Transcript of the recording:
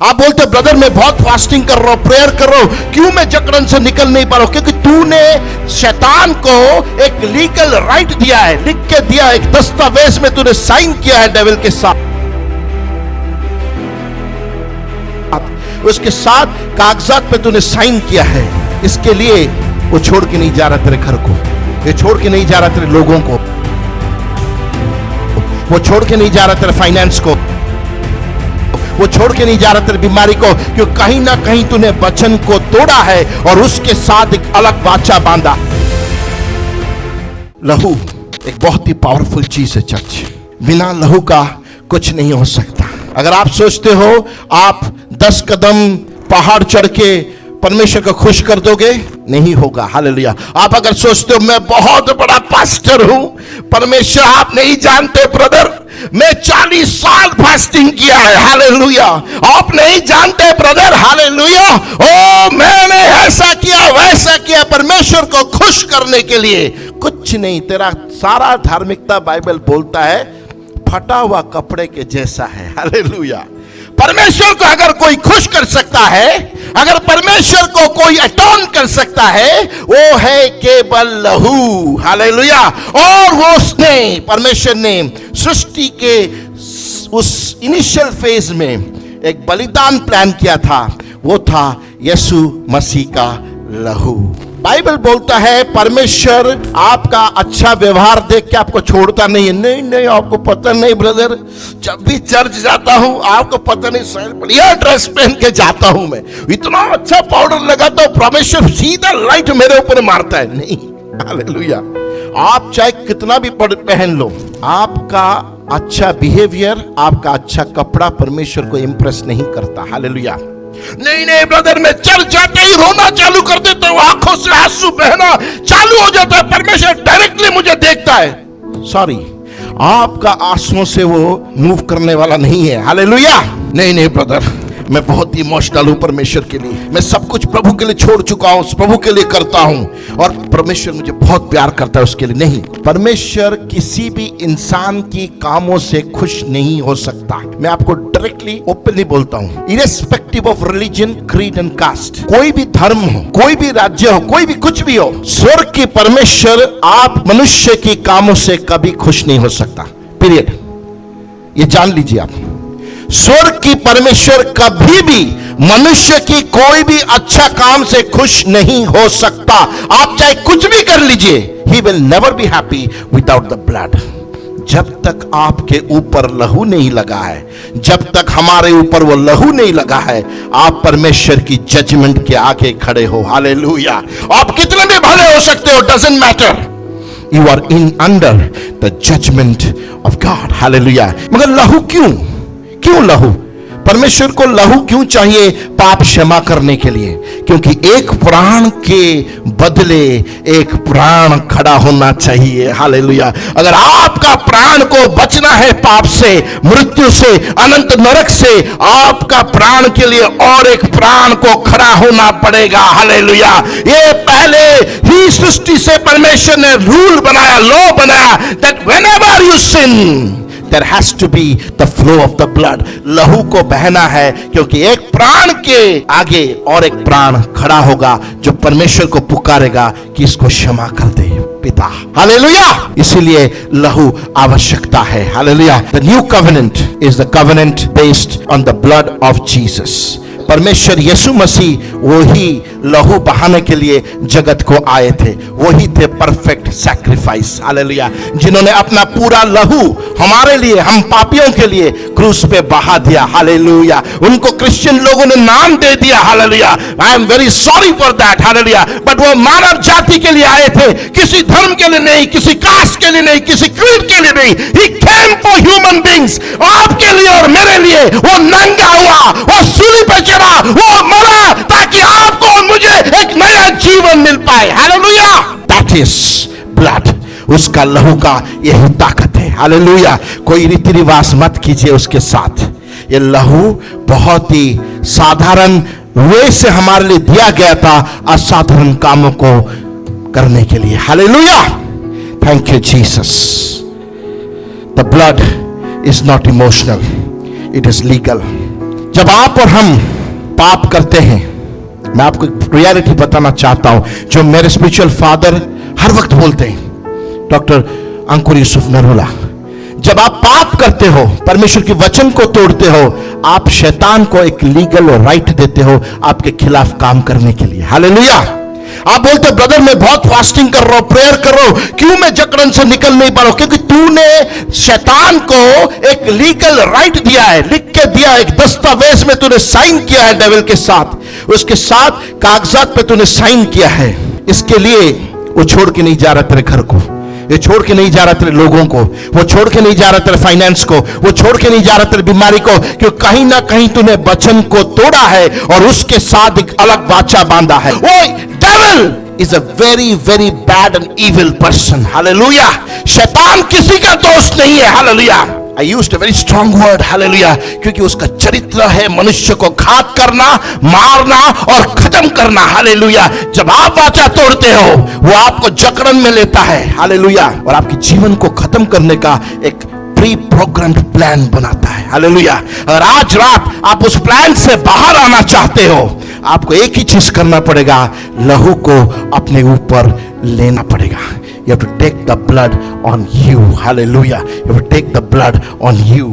आप बोलते ब्रदर मैं बहुत फास्टिंग कर रहा हूं, प्रेयर कर रहा हूं, क्यों मैं जकड़न से निकल नहीं पा रहा हूं? क्योंकि तूने शैतान को एक लीगल राइट दिया है, लिख के दिया, एक दस्तावेज में तूने साइन किया है डेविल के साथ, उसके साथ कागजात पे तूने साइन किया है। इसके लिए वो छोड़ के नहीं जा रहा तेरे घर को, ये छोड़ के नहीं जा रहा तेरे लोगों को, वो छोड़ के नहीं जा रहा तेरे फाइनेंस को, वो छोड़ के नहीं जा रहा तेरी बीमारी को, क्योंकि कहीं ना कहीं तूने वचन को तोड़ा है और उसके साथ एक अलग वाचा बांधा। लहू एक बहुत ही पावरफुल चीज है चर्च, बिना लहू का कुछ नहीं हो सकता। अगर आप सोचते हो आप 10 कदम पहाड़ चढ़ के परमेश्वर को खुश कर दोगे, नहीं होगा। हालेलुया। आप अगर सोचते हो मैं बहुत बड़ा पास्टर हूं, परमेश्वर आप नहीं जानते ब्रदर, मैं 40 साल फास्टिंग किया है। हालेलुया। आप नहीं जानते ब्रदर, हालेलुया, ओ मैंने ऐसा किया वैसा किया परमेश्वर को खुश करने के लिए। कुछ नहीं, तेरा सारा धार्मिकता बाइबल बोलता है फटा हुआ कपड़े के जैसा है। हालेलुया। परमेश्वर को अगर कोई खुश कर सकता है, अगर परमेश्वर को कोई अटोन कर सकता है, वो है केवल लहू। हालेलुया। और वो उसने, परमेश्वर ने सृष्टि के उस इनिशियल फेज में एक बलिदान प्लान किया था, वो था यीशु मसीह का लहू। बाइबल बोलता है परमेश्वर आपका अच्छा व्यवहार देख के आपको छोड़ता नहीं है। नहीं नहीं, आपको पता नहीं ब्रदर, जब भी चर्च जाता हूं आपको पता नहीं, शायद बढ़िया ड्रेस पहन के जाता हूं, मैं इतना अच्छा पाउडर लगाता हूं, परमेश्वर सीधा लाइट मेरे ऊपर मारता है। नहीं, हालेलुया। आप चाहे कितना भी पहन लो, आपका अच्छा बिहेवियर, आपका अच्छा कपड़ा परमेश्वर को इंप्रेस नहीं करता। हालेलुया। नहीं नहीं ब्रदर, मैं चर्च जाते ही रोना चालू कर देता हूं, आंखों से आंसू बहना चालू हो जाता है, परमेश्वर डायरेक्टली मुझे देखता है। सॉरी, आपका आंसुओं से वो मूव करने वाला नहीं है। हालेलुया। नहीं नहीं ब्रदर, मैं बहुत ही इमोशनल हूं परमेश्वर के लिए, मैं सब कुछ प्रभु के लिए छोड़ चुका हूं, प्रभु के लिए करता हूं और परमेश्वर मुझे बहुत प्यार करता है उसके लिए। नहीं, परमेश्वर किसी भी इंसान की कामों से खुश नहीं हो सकता। मैं आपको डायरेक्टली ओपनली बोलता हूं, irrespective of religion, creed and caste, कोई भी धर्म हो, कोई भी राज्य हो, कोई भी कुछ भी हो, स्वर्ग की परमेश्वर आप मनुष्य की कामों से कभी खुश नहीं हो सकता। पीरियड। ये जान लीजिए आप, स्वर्ग की परमेश्वर कभी भी मनुष्य की कोई भी अच्छा काम से खुश नहीं हो सकता। आप चाहे कुछ भी कर लीजिए, he will never be happy without the blood. जब तक आपके ऊपर लहू नहीं लगा है, जब तक हमारे ऊपर वो लहू नहीं लगा है, आप परमेश्वर की जजमेंट के आगे खड़े हो। हालेलुया। आप कितने भी भले हो सकते हो, doesn't matter, you are in under the judgment of God. Hallelujah. मगर लहू क्यों लहू? परमेश्वर को लहू क्यों चाहिए? पाप क्षमा करने के लिए। क्योंकि एक प्राण के बदले एक प्राण खड़ा होना चाहिए। हालेलुया। अगर आपका प्राण को बचना है पाप से, मृत्यु से, अनंत नरक से, आपका प्राण के लिए और एक प्राण को खड़ा होना पड़ेगा। हालेलुया। ये पहले ही सृष्टि से परमेश्वर ने रूल बनाया, लॉ बनाया, that whenever you sin there has to be the flow of the blood। लहू को बहना है, क्योंकि एक प्राण के आगे और एक प्राण खड़ा होगा जो परमेश्वर को पुकारेगा कि इसको क्षमा कर दे पिता। हालेलुया। इसीलिए लहू आवश्यकता है। Hallelujah. The new covenant is the covenant based on the blood of Jesus। परमेश्वर यीशु मसीह वही लहू बहाने के लिए जगत को आए थे, वही थे परफेक्ट सैक्रिफाइस। हालेलुया। जिन्होंने अपना पूरा लहू हमारे लिए, हम पापियों के लिए क्रूस पे बहा दिया। हालेलुया। उनको क्रिश्चियन लोगों ने नाम दे दिया। Hallelujah. I am very sorry for that. Hallelujah. But वो मानव जाति के लिए आए थे, किसी धर्म के लिए नहीं, किसी कास्ट के लिए नहीं, किसी क्रीड के लिए नहीं। ही केम फॉर ह्यूमन बीइंग्स। आपके लिए और मेरे लिए वो नंगा हुआ, वो सूली पे चढ़ा, वो मरा, ताकि आपको और मुझे एक नया जीवन मिल पाए। हालेलुया। That is blood. उसका लहू का यही ताकत है। हालेलुया। कोई रीति रिवाज मत कीजिए उसके साथ। ये लहू बहुत ही साधारण वे से हमारे लिए दिया गया था, असाधारण कामों को करने के लिए। Hallelujah. Thank you Jesus. The blood is not emotional, it is legal. जब आप और हम पाप करते हैं, मैं आपको एक रियलिटी बताना चाहता हूं जो मेरे स्पिरिचुअल फादर हर वक्त बोलते हैं, डॉक्टर अंकुर यूसुफ नरोला। जब आप पाप करते हो, परमेश्वर के वचन को तोड़ते हो, आप शैतान को एक लीगल राइट देते हो आपके खिलाफ काम करने के लिए। हालेलुया। आप बोलते हो ब्रदर मैं बहुत फास्टिंग कर रहा हूं, प्रेयर कर रहा हूं, क्यों मैं जकड़न से निकल नहीं पा रहा हूं? क्योंकि तूने शैतान को एक लीगल राइट दिया है, लिख के दिया, एक दस्तावेज में तूने साइन किया है डेविल के साथ, उसके साथ कागजात पे तूने साइन किया है। इसके लिए वो छोड़ के नहीं जा रहा तेरे घर को, ये छोड़ के नहीं जा रहा तेरे लोगों को, वो छोड़ के नहीं जा रहा तेरे फाइनेंस को, वो छोड़ के नहीं जा रहा तेरे बीमारी को, क्योंकि कहीं ना कहीं तूने वचन को तोड़ा है और उसके साथ एक अलग वाचा बांधा है। वो devil is a very very bad and evil person. Hallelujah. शैतान किसी का दोस्त नहीं है। Hallelujah. I used a very strong word, hallelujah, क्योंकि उसका चरित्र है मनुष्य को घात करना, मारना और खत्म करना। हालेलुया। जब आप वाचा तोड़ते हो, वो आपको जकड़न में लेता है। हालेलुया। और आपके जीवन को खत्म करने का एक प्री प्रोग्राम्ड प्लान बनाता है। हालेलुया। अगर आज रात आप उस प्लान से बाहर आना चाहते हो, आपको एक ही चीज करना पड़ेगा, लहू को अपने ऊपर लेना पड़ेगा। You have to take the blood on you. Hallelujah. You have to take the blood on you.